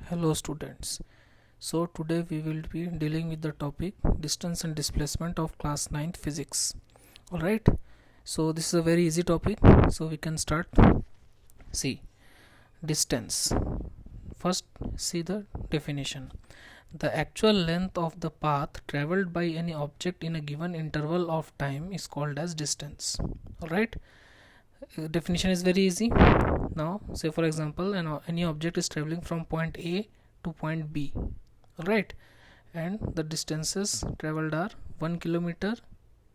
Hello students. So today we will be dealing with the topic distance and displacement of class 9 physics. Alright, so this is a very easy topic, so we can start. See, distance. First see the definition. The actual length of the path traveled by any object in a given interval of time is called as distance. Alright, definition is very easy. Now say for example any object is traveling from point A to point B, alright, and the distances traveled are 1 kilometer,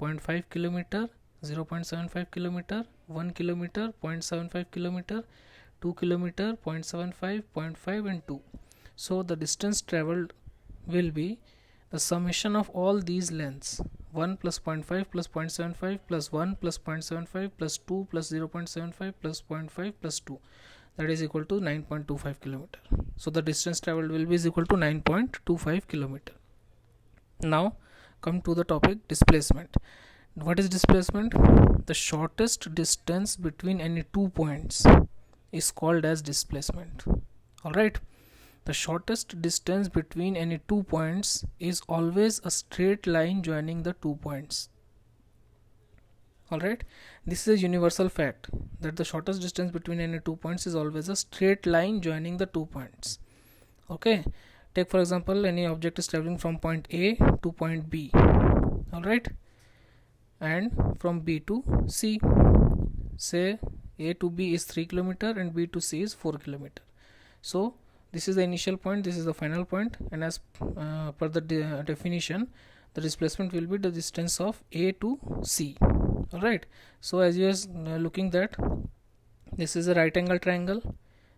0.5 kilometer, 0.75 kilometer, 1 kilometer, 0.75 kilometer, 2 kilometer, 0.75, 0.5 and 2. So the distance traveled will be the summation of all these lengths, 1 plus 0.5 plus 0.75 plus 1 plus 0.75 plus 2 plus 0.75 plus 0.5 plus 2, that is equal to 9.25 kilometer. So the distance traveled will be is equal to 9.25 kilometer. Now come to the topic displacement. What is displacement? The shortest distance between any two points is called as displacement. Alright, the shortest distance between any two points is always a straight line joining the two points. Alright, this is a universal fact that the shortest distance between any two points is always a straight line joining the two points. Okay, take for example any object is traveling from point A to point B, alright, and from B to C. Say A to B is 3 kilometer and B to C is 4 kilometer. So this is the initial point, this is the final point, and as per the definition, the displacement will be the distance of A to C. Alright, so as you are looking that this is a right angle triangle.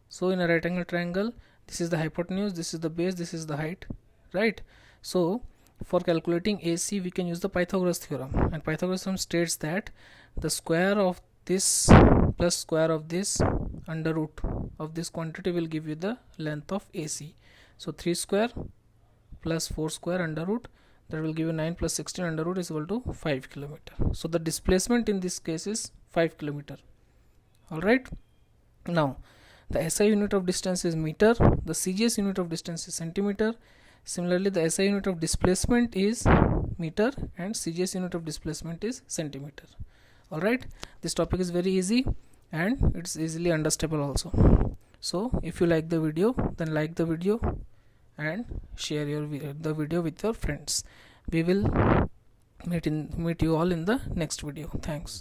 So in a right angle triangle, this is the hypotenuse, this is the base, this is the height, right? So for calculating AC we can use the Pythagoras theorem, and Pythagoras theorem states that the square of this plus square of this under root of this quantity will give you the length of AC. So 3 square plus 4 square under root, that will give you 9 plus 16 under root is equal to 5 kilometer. So the displacement in this case is 5 kilometer. Alright, now the SI unit of distance is meter, the CGS unit of distance is centimeter. Similarly, the SI unit of displacement is meter and CGS unit of displacement is centimeter. Alright, this topic is very easy and it's easily understandable also. So if you like the video, then like the video and share the video with your friends. We will meet you all in the next video. Thanks.